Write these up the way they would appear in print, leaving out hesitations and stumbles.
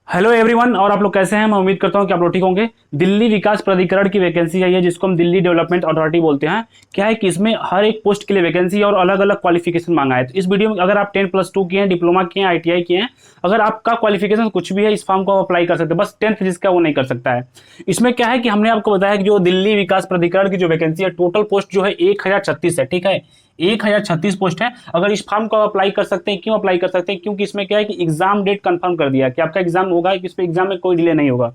Hello everyone. और आप लोग कैसे हैं? मैं उम्मीद करता हूं कि आप लोग ठीक होंगे। दिल्ली विकास प्राधिकरण की वैकेंसी आई है जिसको हम दिल्ली डेवलपमेंट अथॉरिटी बोलते हैं। क्या है कि इसमें हर एक पोस्ट के लिए वैकेंसी है और अलग अलग क्वालिफिकेशन मांगा है। तो इस वीडियो में अगर आप 10+2 किए हैं, डिप्लोमा किए हैं, आईटीआई किए हैं, अगर आपका क्वालिफिकेशन कुछ भी है इस फॉर्म को आप अप्लाई कर सकते हैं। बस 10th जिसका वो नहीं कर सकता है। इसमें क्या है कि हमने आपको बताया कि जो दिल्ली विकास प्राधिकरण की जो वैकेंसी है, टोटल पोस्ट जो है 1036 है। ठीक है, 1036 पोस्ट है। अगर इस फॉर्म को अप्लाई कर सकते हैं, क्यों अप्लाई कर सकते हैं? क्योंकि इसमें क्या है कि एग्जाम डेट कंफर्म कर दिया कि आपका एग्जाम होगा, कि इस पे एग्जाम में कोई डिले नहीं होगा।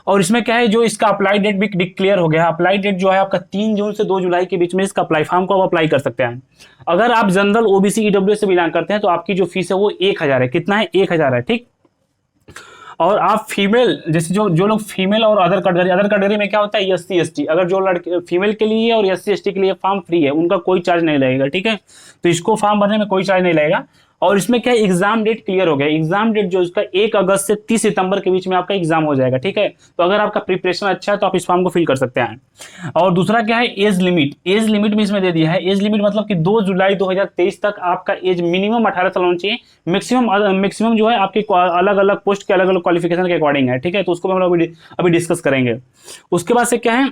और इसमें क्या है, जो इसका अप्लाई डेट भी डिक्लेयर हो गया है। अप्लाई डेट जो है आपका 3 जून से 2 जुलाई के बीच में इसका अप्लाई फॉर्म को आप अप्लाई कर सकते हैं। अगर आप जनरल, ओबीसी, ईडब्ल्यू से बिलोंग करते हैं तो आपकी जो फीस है वो 1000 है। कितना है? 1000 है। ठीक। और आप फीमेल, जैसे जो जो लोग फीमेल और अदर कैटेगरी में क्या होता है, एससी एसटी, अगर जो लड़के फीमेल के लिए और एससी एसटी के लिए फॉर्म फ्री है, उनका कोई चार्ज नहीं लगेगा। ठीक है, तो इसको फॉर्म भरने में कोई चार्ज नहीं लगेगा। और इसमें क्या है, एग्जाम डेट क्लियर हो गया। एग्जाम डेट जो इसका 1 अगस्त से 30 सितंबर के बीच में आपका एग्जाम हो जाएगा। ठीक है, तो अगर आपका प्रिपरेशन अच्छा है तो आप इस फॉर्म को फिल कर सकते हैं। और दूसरा क्या है, एज लिमिट। एज लिमिट में इसमें दे दिया है। एज लिमिट मतलब कि 2 जुलाई 2023 तक आपका एज मिनिमम 18 साल होना चाहिए। मैक्सिमम जो है आपके अलग अलग पोस्ट के अलग अलग क्वालिफिकेशन के अकॉर्डिंग है। ठीक है, तो उसको हम लोग अभी डिस्कस करेंगे। उसके बाद से क्या है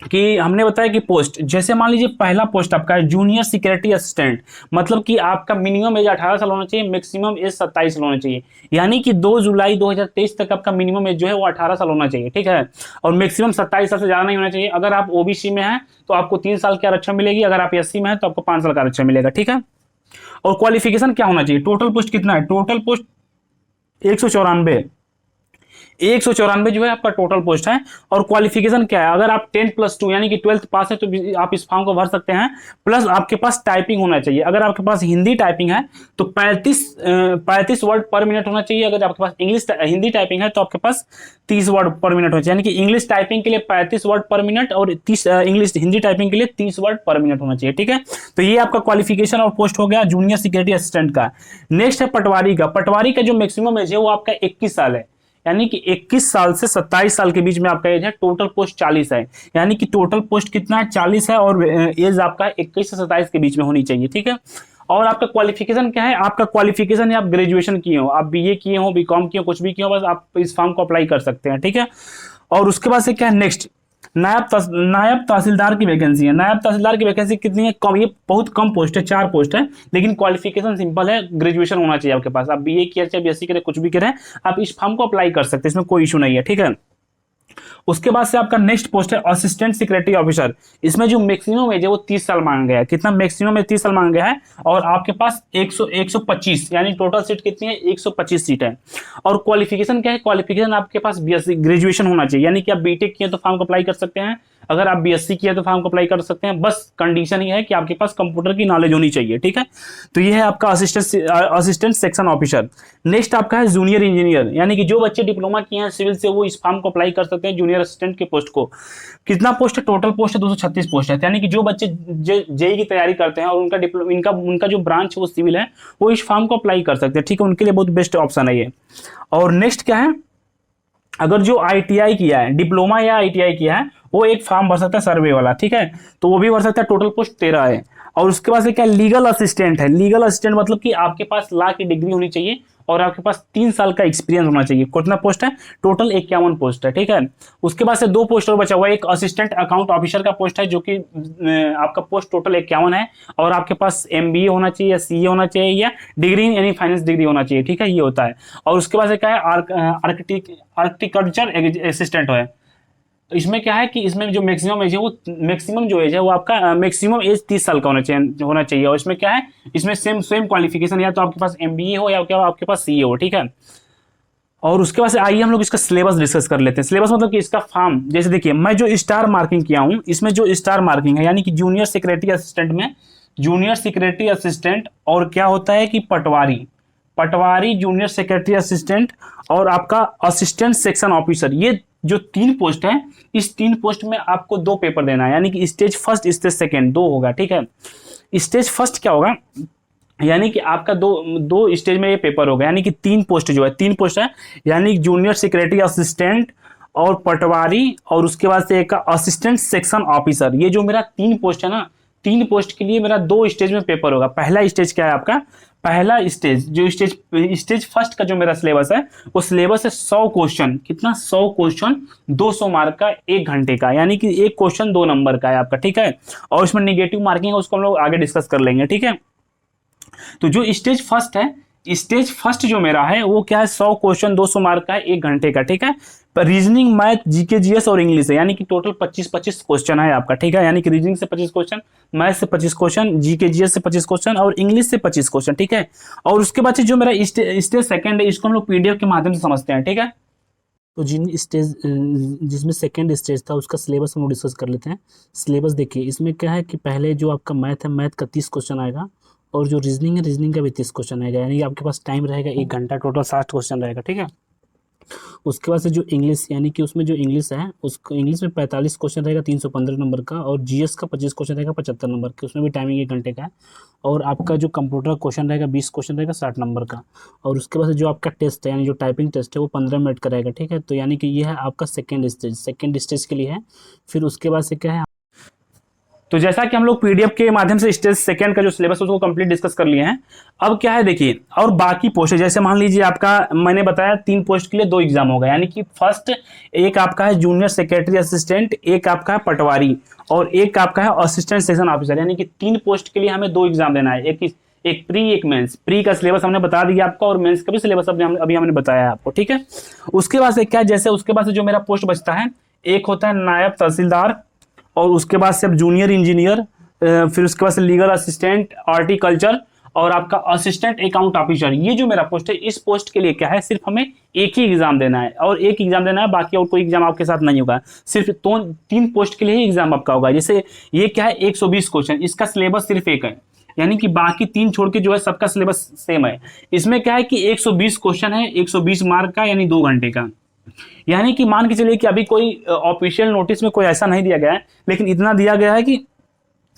कि हमने बताया कि पोस्ट, जैसे मान लीजिए पहला पोस्ट आपका है जूनियर सिक्योरिटी असिस्टेंट। मतलब कि आपका मिनिमम एज 18 साल होना चाहिए, मैक्सिमम एज 27 साल होना चाहिए। यानी कि 2 जुलाई 2023 तक आपका मिनिमम एज जो है वो 18 साल होना चाहिए। ठीक है, और मैक्सिमम 27 साल से ज्यादा नहीं होना चाहिए। अगर आप ओबीसी में हैं तो आपको 3 साल की आरक्षण मिलेगी, अगर आप एससी में हैं तो आपको 5 साल का आरक्षण मिलेगा। ठीक है, और क्वालिफिकेशन क्या होना चाहिए? टोटल पोस्ट कितना है? Total post 194। 194 जो है आपका टोटल पोस्ट है। और क्वालिफिकेशन क्या है? अगर आप 10+2 यानी कि 12th पास है तो आप इस फॉर्म को भर सकते हैं। प्लस आपके पास टाइपिंग होना चाहिए। अगर आपके पास हिंदी टाइपिंग है तो 35 वर्ड पर मिनट होना चाहिए। अगर आपके पास इंग्लिश हिंदी टाइपिंग है तो आपके पास 30 वर्ड पर मिनट होना चाहिए। यानी कि इंग्लिश टाइपिंग के लिए 35 वर्ड पर मिनट और 30 इंग्लिश हिंदी टाइपिंग के लिए 30 वर्ड पर मिनट होना चाहिए। ठीक है, तो ये आपका क्वालिफिकेशन और पोस्ट हो गया जूनियर सिक्योरिटी असिस्टेंट का। नेक्स्ट है पटवारी का। पटवारी का जो मैक्सिमम एज है वो आपका 21 साल है। यानी कि 21 साल से 27 साल के बीच में आपका एज है। टोटल पोस्ट 40 है। यानी कि टोटल पोस्ट कितना है? 40 है। और एज आपका 21 से 27 के बीच में होनी चाहिए। ठीक है, और आपका क्वालिफिकेशन क्या है? आपका क्वालिफिकेशन है आप ग्रेजुएशन किए हो, आप बीए किए हो, बीकॉम किए हो, कुछ भी किए हो, बस आप इस फॉर्म को अप्लाई कर सकते हैं। ठीक है, और उसके बाद से क्या है नेक्स्ट, नायब तहसीलदार की वैकेंसी है। नायब तहसीलदार की वैकेंसी कितनी है? कम। ये बहुत कम पोस्ट है, 4 पोस्ट है। लेकिन क्वालिफिकेशन सिंपल है, ग्रेजुएशन होना चाहिए आपके पास। आप बीए किया चाहे बीएससी करें, कुछ भी करें, आप इस फॉर्म को अप्लाई कर सकते हैं, इसमें कोई इशू नहीं है। ठीक है, उसके बाद से आपका नेक्स्ट पोस्ट है असिस्टेंट सिक्योरिटी ऑफिसर। इसमें जो मैक्सिमम एज है वो 30 साल मांगा गया है। कितना मैक्सिमम है? 30 साल मांगा गया है। और आपके पास 125 यानी टोटल सीट कितनी है? 125 सीट है। और क्वालिफिकेशन क्या है? क्वालिफिकेशन आपके पास बीएससी ग्रेजुएशन होना चाहिए। यानी कि आप बीटेक किए तो फॉर्म को अप्लाई कर सकते हैं, अगर आप बीएससी किए तो फॉर्म को अप्लाई कर सकते हैं। बस कंडीशन ये है कि आपके पास कंप्यूटर की नॉलेज होनी चाहिए। ठीक है, तो ये है आपका असिस्टेंट सेक्शन ऑफिसर। नेक्स्ट आपका है जूनियर इंजीनियर। यानी कि जो बच्चे डिप्लोमा किए हैं सिविल से वो इस फॉर्म को अप्लाई कर सकते हैं, जूनियर असिस्टेंट के पोस्ट को। कितना पोस्ट है? टोटल पोस्ट है 236 पोस्ट है। यानी कि जो बच्चे जेई की तैयारी करते हैं और उनका जो ब्रांच है वो सिविल है, वो इस फॉर्म को अप्लाई कर सकते हैं। ठीक है, उनके लिए बहुत बेस्ट ऑप्शन है ये। और नेक्स्ट क्या है, अगर जो आईटीआई किया है, डिप्लोमा या आईटीआई किया है, वो एक फॉर्म भर सकता है सर्वे वाला। ठीक है, तो वो भी भर सकता है। टोटल पोस्ट 13 है। और उसके बाद से क्या, लीगल असिस्टेंट है। लीगल असिस्टेंट मतलब कि आपके पास लॉ की डिग्री होनी चाहिए और आपके पास 3 साल का एक्सपीरियंस होना चाहिए। कितना पोस्ट है? टोटल 51 पोस्ट है। ठीक है, उसके बाद से 2 पोस्ट और बचा हुआ है। एक असिस्टेंट अकाउंट ऑफिसर का पोस्ट है जो कि आपका पोस्ट टोटल 51 है। और आपके पास एमबीए होना चाहिए या सीए होना चाहिए या डिग्री यानी फाइनेंस डिग्री होना चाहिए। ठीक है, ये होता है। और उसके बाद से क्या है, आर्किटेक्चर असिस्टेंट है। तो इसमें क्या है कि इसमें जो मैक्सिमम एज है वो आपका मैक्सिमम एज 30 साल का होना चाहिए। और इसमें क्या है, इसमें सेम क्वालिफिकेशन, या तो आपके पास एमबीए हो या क्या आपके पास सीए हो। ठीक है, और उसके बाद से आइए हम लोग इसका सिलेबस डिस्कस कर लेते हैं। सिलेबस मतलब कि इसका फॉर्म, जैसे देखिए मैं जो स्टार मार्किंग किया हूं, इसमें जो स्टार मार्किंग है यानी कि जूनियर सिक्योरिटी असिस्टेंट में जूनियर सिक्योरिटी असिस्टेंट, और क्या होता है कि पटवारी जूनियर सेक्रेटरी असिस्टेंट और आपका असिस्टेंट सेक्शन ऑफिसर, ये जो 3 पोस्ट है, इस 3 पोस्ट में आपको 2 पेपर देना है। यानी कि स्टेज फर्स्ट स्टेज सेकंड 2 होगा। ठीक है, स्टेज फर्स्ट क्या होगा, यानी कि आपका दो स्टेज में ये पेपर होगा। यानी कि 3 पोस्ट जो है, 3 पोस्ट है। यानी जूनियर सिक्योरिटी असिस्टेंट और पटवारी, और उसके बाद से एक असिस्टेंट सेक्शन ऑफिसर। ये जो मेरा 3 पोस्ट है ना, 3 पोस्ट के लिए मेरा 2 स्टेज में पेपर होगा। पहला स्टेज क्या है आपका, पहला स्टेज जो स्टेज फर्स्ट का जो मेरा सिलेबस है, वो सिलेबस है 100 क्वेश्चन, कितना 100 क्वेश्चन 200 मार्क का 1 घंटे का, यानी कि एक क्वेश्चन 2 नंबर का है आपका, ठीक है। और उसमें निगेटिव मार्किंग है, उसको हम लोग आगे डिस्कस कर लेंगे, ठीक है। तो जो स्टेज फर्स्ट है, स्टेज फर्स्ट जो मेरा है वो क्या है, 100 क्वेश्चन 200 मार्क का है 1 घंटे का, ठीक है। पर रीजनिंग, मैथ, जीके, जीएस और इंग्लिश है, यानी कि टोटल 25-25 क्वेश्चन है आपका, ठीक है। यानी कि रीजनिंग से 25 क्वेश्चन, मैथ से 25 क्वेश्चन, जीके, जीएस से 25 क्वेश्चन और इंग्लिश से 25 क्वेश्चन, ठीक है। और उसके बाद से जो मेरा स्टेज सेकंड है, इसको हम लोग पीडीएफ के माध्यम से समझते हैं, ठीक है। तो जिसमें सेकंड स्टेज था उसका सिलेबस हम लोग डिस्कस कर लेते हैं। सिलेबस देखिए, इसमें क्या है कि पहले जो आपका मैथ है, मैथ का 30 क्वेश्चन आएगा, और जो रीजनिंग है, रीजनिंग का भी 30 क्वेश्चन आएगा, यानी कि आपके पास टाइम रहेगा 1 घंटा, टोटल 60 क्वेश्चन रहेगा, ठीक है। उसके बाद से जो इंग्लिश, यानी कि उसमें जो इंग्लिश है, उसको इंग्लिश में 45 क्वेश्चन रहेगा 315 नंबर का, और जीएस का 25 क्वेश्चन रहेगा 75 नंबर का, उसमें भी टाइमिंग 1 घंटे का है। और आपका जो कंप्यूटर क्वेश्चन रहेगा 20 क्वेश्चन रहेगा 60 नंबर का। और उसके बाद से जो आपका टेस्ट है, यानी जो टाइपिंग टेस्ट है, वो 15 मिनट का रहेगा, ठीक है। तो यानी कि ये है आपका सेकेंड स्टेज के लिए है। फिर उसके बाद से क्या है, तो जैसा कि हम लोग पीडीएफ के माध्यम से स्टेज सेकंड का जो सिलेबस है उसको कंप्लीट डिस्कस कर लिए हैं। अब क्या है देखिए, और बाकी पोस्ट, जैसे मान लीजिए आपका, मैंने बताया 3 पोस्ट के लिए 2 एग्जाम होगा, यानी कि फर्स्ट एक आपका है जूनियर सेक्रेटरी असिस्टेंट, एक आपका है पटवारी, और एक आपका है असिस्टेंट सेशन ऑफिसर, यानी कि 3 पोस्ट के लिए हमें 2 एग्जाम देना है, एक प्री एक मेंस। प्री का सिलेबस हमने बता दिया आपका, और मेंस का भी सिलेबस अभी हमने बताया आपको, ठीक है। उसके बाद से क्या, जैसे उसके बाद से जो मेरा पोस्ट बचता है, एक होता है नायब तहसीलदार, और उसके बाद से अब जूनियर इंजीनियर, फिर उसके बाद से लीगल असिस्टेंट, हॉर्टिकल्चर, और आपका असिस्टेंट अकाउंट ऑफिसर। ये जो मेरा पोस्ट है, इस पोस्ट के लिए क्या है, सिर्फ हमें एक ही एग्जाम देना है, और एक एग्जाम देना है, बाकी और कोई एग्जाम आपके साथ नहीं होगा, सिर्फ 3 पोस्ट के लिए ही एग्जाम आपका होगा। जैसे ये क्या है, 120 क्वेश्चन, इसका सिलेबस सिर्फ एक है, यानी कि बाकी 3 छोड़ के जो है सबका सिलेबस सेम है। इसमें क्या है कि 120 क्वेश्चन है, 120 मार्क का, यानी 2 घंटे का। यानी कि मान के चलिए कि अभी कोई ऑफिशियल नोटिस में कोई ऐसा नहीं दिया गया है, लेकिन इतना दिया गया है कि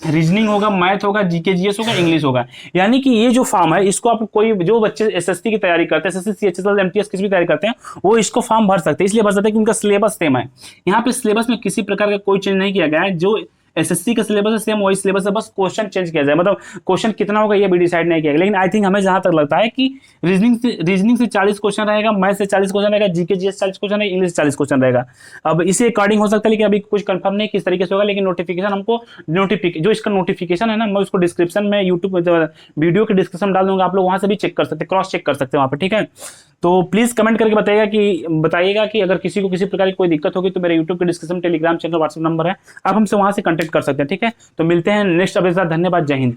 रीजनिंग होगा, मैथ होगा, जीके जीएस होगा, इंग्लिश होगा। यानी कि ये जो फॉर्म है, इसको आप कोई जो बच्चे एसएससी की तैयारी करते हैं, एसएससी, सीएचएसएल, एमटीएस किसी भी तैयारी करते हैं, वो इसको फॉर्म भर सकते हैं। इसलिए भर सकते हैं कि उनका सिलेबस सेम है। यहाँ पे सिलेबस में किसी प्रकार का कोई चेंज नहीं किया गया है, जो एसएससी का सिलेबस है सेम वही सिलेबस है, बस क्वेश्चन चेंज किया जाए, मतलब क्वेश्चन कितना होगा ये भी डिसाइड नहीं किया गया। लेकिन आई थिंक हमें जहां तक लगता है कि रीजनिंग से 40 क्वेश्चन रहेगा, मैथ से 40 क्वेश्चन रहेगा, जीके जीएस 40 क्वेश्चन रहेगा, इंग्लिश 40 क्वेश्चन रहेगा। अब इसी अकॉर्डिंग हो सकता है, लेकिन अभी कुछ कंफर्म नहीं किस तरीके से होगा। लेकिन नोटिफिकेशन हमको जो इसका नोटिफिकेशन है ना, मैं उसको डिस्क्रिप्शन में यूट्यूब वीडियो के डिस्क्रिप्शन डाल दूंगा, आप लोग वहां से भी चेक कर सकते हैं, क्रॉस चेक कर सकते हैं वहां पर, ठीक है। तो प्लीज कमेंट करके बताइएगा कि अगर किसी को किसी प्रकार की कोई दिक्कत होगी तो मेरे यूट्यूब के description, Telegram channel, WhatsApp number है, आप हमसे वहां से कांटेक्ट कर सकते हैं, ठीक है। तो मिलते हैं नेक्स्ट अपडेट के साथ। धन्यवाद, जय हिंद।